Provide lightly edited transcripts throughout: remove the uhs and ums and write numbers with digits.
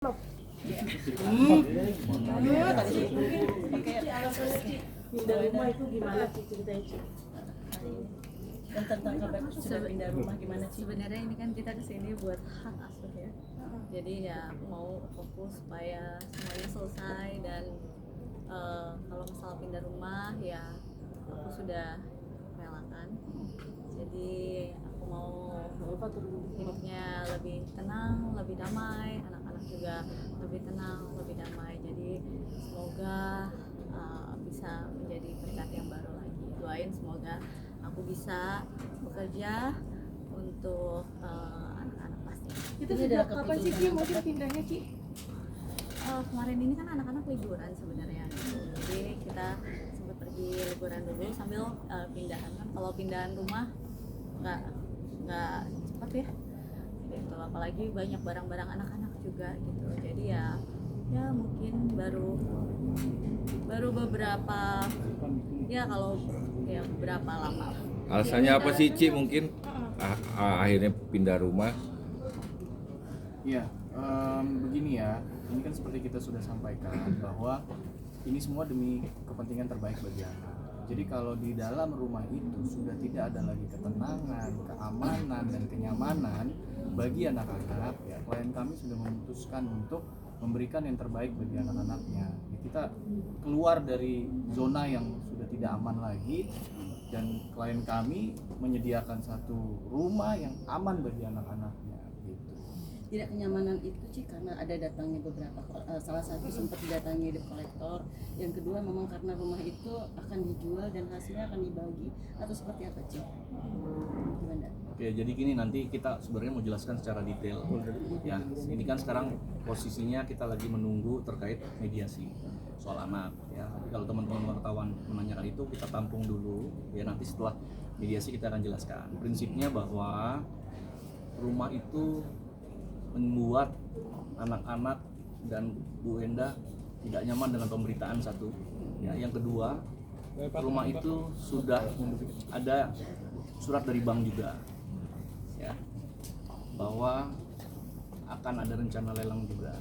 Pindah rumah itu gimana Ci, ceritain Ci? Dan tentang kabar sudah pindah rumah gimana Ci? Sebenarnya ini kan kita kesini buat hak asuh ya. Jadi ya aku mau fokus supaya semuanya selesai dan kalau masalah pindah rumah ya aku sudah relakan. Jadi aku mau hidupnya lebih tenang, lebih damai, anak-anak juga lebih tenang, lebih damai. Jadi semoga bisa menjadi berkat yang baru lagi. Doain semoga aku bisa bekerja untuk anak-anak pasti. Itu sejak kapan sih Ci mungkin pindahnya Ci? Kemarin ini kan anak-anak liburan sebenarnya gitu. Jadi kita sempat pergi liburan dulu sambil pindahan kan. Kalau pindahan rumah nggak cepat ya gitu, apalagi banyak barang-barang anak-anak juga gitu. Jadi ya mungkin baru beberapa ya kalau ya beberapa lama. Alasannya apa sih Ci mungkin akhirnya pindah rumah? Iya, begini ya, ini kan seperti kita sudah sampaikan bahwa ini semua demi kepentingan terbaik bagi anak. Jadi kalau di dalam rumah itu sudah tidak ada lagi ketenangan, keamanan, dan kenyamanan bagi anak-anak, ya klien kami sudah memutuskan untuk memberikan yang terbaik bagi anak-anaknya. Ya, kita keluar dari zona yang sudah tidak aman lagi, dan klien kami menyediakan satu rumah yang aman bagi anak-anaknya. Gitu. Tidak kenyamanan itu Ci karena ada datangnya beberapa, salah satu sempat didatangi debt collector, yang kedua memang karena rumah itu akan dijual dan hasilnya akan dibagi, atau seperti apa Ci? Gimana? Oke, jadi gini, nanti kita sebenarnya mau jelaskan secara detail. Ya, ini kan sekarang posisinya kita lagi menunggu terkait mediasi soal anak. Ya, tapi kalau teman-teman wartawan menanyakan itu kita tampung dulu. Ya, nanti setelah mediasi kita akan jelaskan. Prinsipnya bahwa rumah itu membuat anak-anak dan Bu Enda tidak nyaman dengan pemberitaan satu. Ya, yang kedua, rumah itu sudah ada surat dari bank juga, ya, bahwa akan ada rencana lelang juga.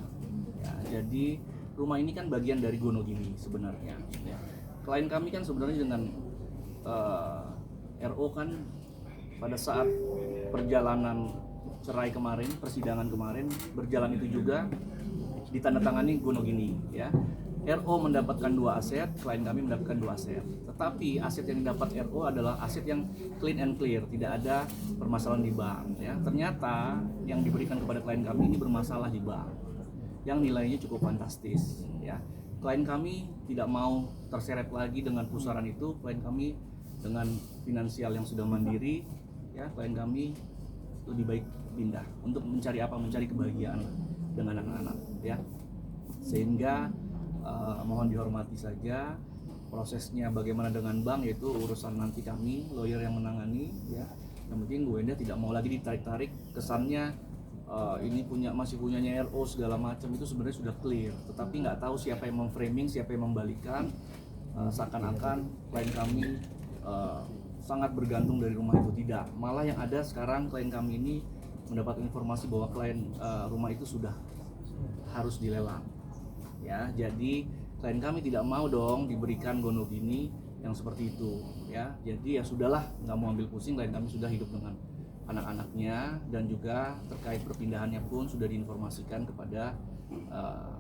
Ya, jadi rumah ini kan bagian dari Gonogini sebenarnya. Ya. Klien kami kan sebenarnya dengan RO kan pada saat perjalanan cerai kemarin, persidangan kemarin berjalan itu juga ditandatangani Gonogini, ya. RO mendapatkan 2 aset, klien kami mendapatkan 2 aset. Tetapi aset yang didapat RO adalah aset yang clean and clear, tidak ada permasalahan di bank, ya. Ternyata yang diberikan kepada klien kami ini bermasalah di bank, yang nilainya cukup fantastis, ya. Klien kami tidak mau terseret lagi dengan pusaran itu. Klien kami dengan finansial yang sudah mandiri, ya, klien kami lebih baik pindah untuk mencari apa? Mencari kebahagiaan dengan anak-anak, ya. Sehingga mohon dihormati saja prosesnya bagaimana dengan bank, yaitu urusan nanti kami lawyer yang menangani, ya. Yang penting Bu Enda tidak mau lagi ditarik-tarik kesannya ini masih punyanya RO segala macam, itu sebenarnya sudah clear. Tetapi nggak tahu siapa yang memframing, siapa yang membalikan, seakan-akan klien kami sangat bergantung dari rumah itu. Tidak, malah yang ada sekarang klien kami ini mendapat informasi bahwa klien rumah itu sudah harus dilelang, ya. Jadi klien kami tidak mau dong diberikan Gonogini yang seperti itu, ya. Jadi ya sudahlah, nggak mau ambil pusing. Klien kami sudah hidup dengan anak-anaknya, dan juga terkait perpindahannya pun sudah diinformasikan kepada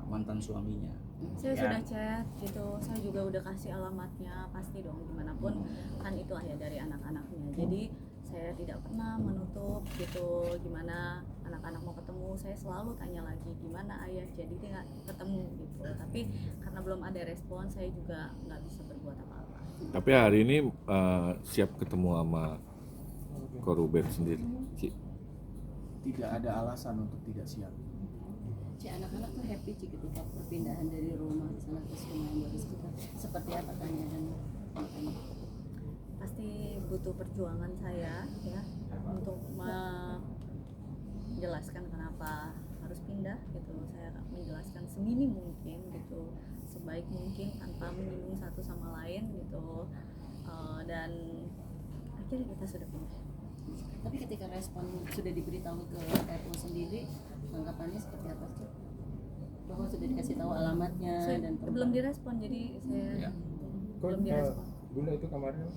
mantan suaminya. Saya Ya. sudah chat gitu, saya juga udah kasih alamatnya, pasti dong gimana pun kan itu ayah dari anak-anaknya. Jadi saya tidak pernah menutup gitu gimana anak-anak mau ketemu. Saya selalu tanya lagi gimana ayah, jadi nggak ketemu gitu. Tapi karena belum ada respon, saya juga nggak bisa berbuat apa-apa. Tapi hari ini siap ketemu sama Koruben sendiri, Ci? Tidak ada alasan untuk tidak siap. Ci, anak-anak tuh happy Ci ketika perpindahan dari rumah di sana ke rumah yang baru seperti apa tanya dan makanya. Pasti butuh perjuangan saya ya untuk menjelaskan kenapa harus pindah gitu. Saya menjelaskan semini mungkin gitu, sebaik mungkin tanpa menyinggung satu sama lain gitu, dan akhirnya kita sudah pindah. Tapi ketika respon sudah diberitahu ke RO sendiri, tanggapannya seperti apa sih? tahu alamatnya dan belum direspon, jadi saya Ya. belum direspon. Bunda itu kemarin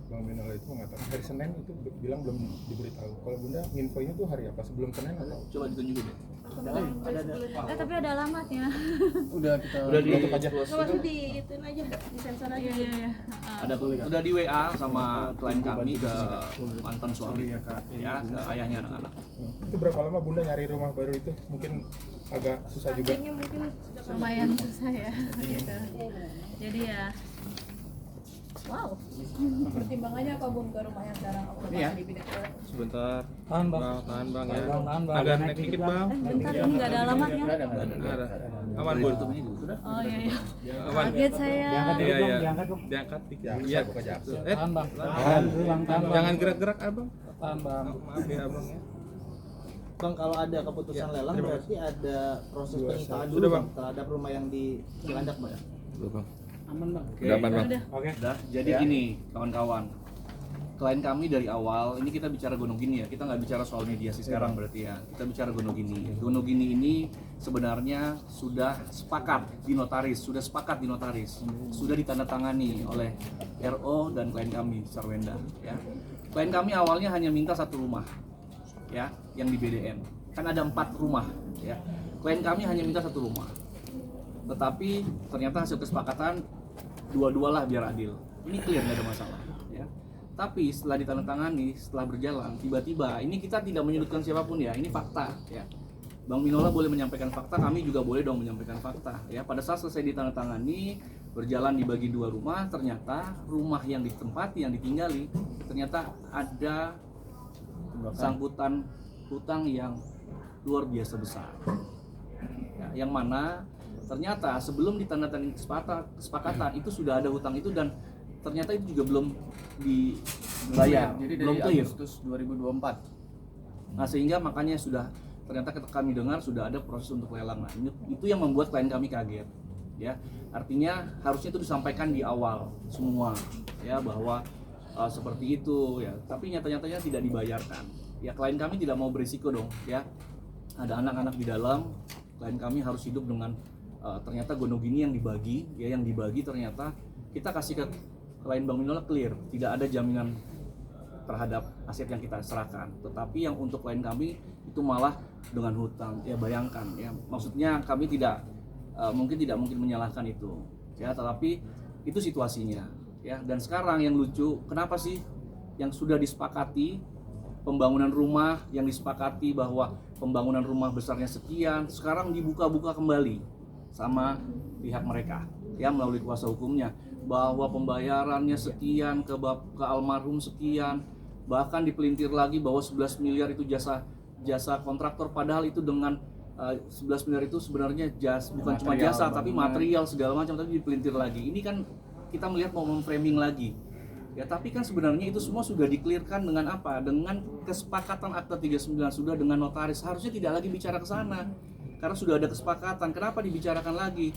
Bang Minala itu mengatakan hari Senin itu bilang belum diberitahu. Kalau Bunda infonya tuh hari apa? Sebelum Senin atau? Coba ditunjukin deh. Tapi ada alamatnya. Udah kita Udah di tutup aja. nggak masuk di ituin aja, di sensor aja. Iya. ada udah di WA sama klien kami ke mantan suami ya, ke ayahnya anak-anak. Itu berapa lama Bunda nyari rumah baru itu? Mungkin agak susah juga. Kayaknya mungkin sudah Lumayan susah ya. Gitu. Jadi ya, wow. Pertimbangannya apa Bung ke rumah yang sekarang apakah Ini ya. dipindah ke Sebentar. Tahan Bang. Tahan bang ya. Tahan Bang. Agak naik dikit bang. Bentar, ini nggak ada alamatnya. Ada. Aman bun. Oh iya. Aman. Kaget saya. Iya iya. Diangkat dikit. Iya. Tahan Bang. Jangan gerak-gerak abang. Tahan Bang. Maaf ya abang ya. Bang, kalau ada keputusan lelang terima berarti ada proses Dua, penyitaan satu. dulu Sudah, Bang terhadap rumah yang di Cilandak Bang. Udah, Bang. Aman Bang. Udah aman, Bang. Udah. Oke. Udah, jadi gini kawan-kawan, klien kami dari awal, ini kita bicara Gonogini ya, kita nggak bicara soal mediasi sekarang berarti ya, kita bicara Gonogini. Gonogini ini sebenarnya sudah sepakat di notaris, sudah ditandatangani oleh RO dan klien kami, Sarwenda. Ya. Klien kami awalnya hanya minta satu rumah, ya, yang di BDN. Kan ada 4 rumah, ya. Klien kami hanya minta satu rumah. Tetapi ternyata hasil kesepakatan dua-dua lah biar adil. Ini clear, nggak ada masalah. Ya. Tapi setelah ditandatangani, setelah berjalan, tiba-tiba ini kita tidak menyudutkan siapapun ya. Ini fakta. Ya. Bang Minola boleh menyampaikan fakta, kami juga boleh dong menyampaikan fakta. Ya. Pada saat selesai ditandatangani, berjalan dibagi 2 rumah, ternyata rumah yang ditempati, yang ditinggali, ternyata ada sangkutan hutang yang luar biasa besar. Ya, yang mana ternyata sebelum ditandatangani kesepakatan itu sudah ada hutang itu dan ternyata itu juga belum dibayar, Jadi belum dari clear. Agustus 2024. Nah sehingga makanya sudah ternyata kami dengar sudah ada proses untuk lelang. Nah, itu yang membuat klien kami kaget. Ya, artinya harusnya itu disampaikan di awal semua ya bahwa seperti itu ya. Tapi nyata-nyatanya tidak dibayarkan. Ya klien kami tidak mau berisiko dong ya. Ada anak-anak di dalam, klien kami harus hidup dengan ternyata Gonogini yang dibagi, ya yang dibagi ternyata kita kasih ke klien Bang Minola clear, tidak ada jaminan terhadap aset yang kita serahkan. Tetapi yang untuk klien kami itu malah dengan hutang. Ya bayangkan ya, maksudnya kami tidak mungkin menyalahkan itu, ya tetapi itu situasinya, ya. Dan sekarang yang lucu, kenapa sih yang sudah disepakati pembangunan rumah yang disepakati bahwa pembangunan rumah besarnya sekian, sekarang dibuka-buka kembali sama pihak mereka ya melalui kuasa hukumnya bahwa pembayarannya sekian ke almarhum sekian, bahkan dipelintir lagi bahwa 11 miliar itu jasa kontraktor, padahal itu dengan 11 miliar itu sebenarnya bukan cuma jasa tapi material segala macam, tapi dipelintir lagi. Ini kan kita melihat mau memframing lagi. Ya, tapi kan sebenarnya itu semua sudah diklirkan dengan apa? Dengan kesepakatan Akta 39 sudah dengan notaris. Harusnya tidak lagi bicara ke sana. Karena sudah ada kesepakatan. Kenapa dibicarakan lagi?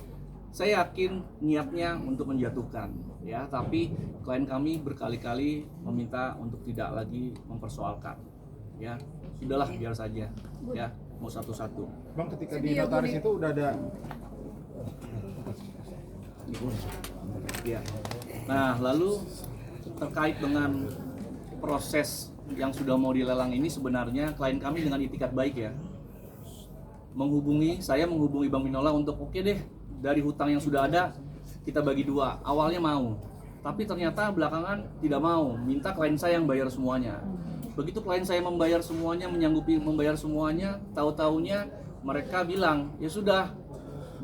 Saya yakin niatnya untuk menjatuhkan, ya. Tapi klien kami berkali-kali meminta untuk tidak lagi mempersoalkan. Ya, sudahlah biar saja. Ya, mau satu-satu. Bang, ketika di notaris itu udah ada Ya. Nah, lalu terkait dengan proses yang sudah mau dilelang ini, sebenarnya klien kami dengan itikat baik ya saya menghubungi Bang Minola untuk oke deh, dari hutang yang sudah ada kita bagi 2. Awalnya mau, tapi ternyata belakangan tidak mau, minta klien saya yang bayar semuanya. Begitu klien saya membayar semuanya, menyanggupi membayar semuanya, tahu-taunya mereka bilang ya sudah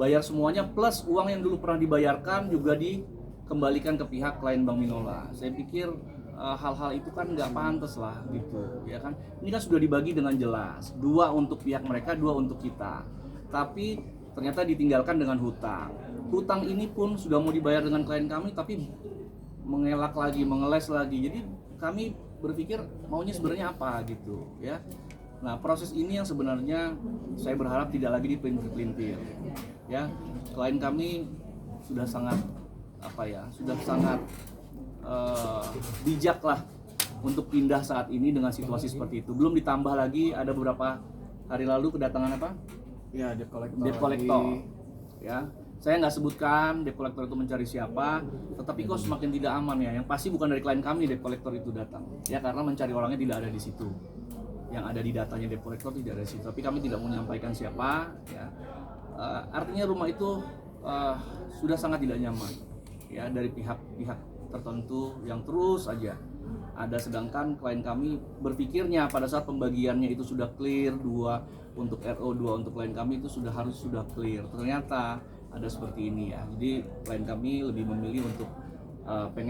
bayar semuanya plus uang yang dulu pernah dibayarkan juga dikembalikan ke pihak klien Bang Minola. Saya pikir hal-hal itu kan nggak pantas lah gitu, ya kan? Ini kan sudah dibagi dengan jelas, 2 untuk pihak mereka, 2 untuk kita. Tapi ternyata ditinggalkan dengan hutang. Hutang ini pun sudah mau dibayar dengan klien kami, tapi mengelak lagi, mengeles lagi. Jadi kami berpikir maunya sebenarnya apa gitu, ya. Nah proses ini yang sebenarnya saya berharap tidak lagi dipelintir-pelintir, ya. Klien kami sudah sangat bijak lah untuk pindah saat ini dengan situasi seperti itu. Belum ditambah lagi ada beberapa hari lalu kedatangan apa? ya debt collector. Debt collector. ya. Saya nggak sebutkan debt collector itu mencari siapa, tetapi kok semakin tidak aman ya. Yang pasti bukan dari klien kami debt collector itu datang, ya karena mencari orangnya tidak ada di situ. Yang ada di datanya debt collector tidak ada di situ. Tapi kami tidak menyampaikan siapa, ya. Artinya rumah itu sudah sangat tidak nyaman, ya dari pihak-pihak tertentu yang terus aja ada. Sedangkan klien kami berpikirnya pada saat pembagiannya itu sudah clear, 2 untuk RO, 2 untuk klien kami itu sudah clear. Ternyata ada seperti ini ya. Jadi klien kami lebih memilih untuk pengen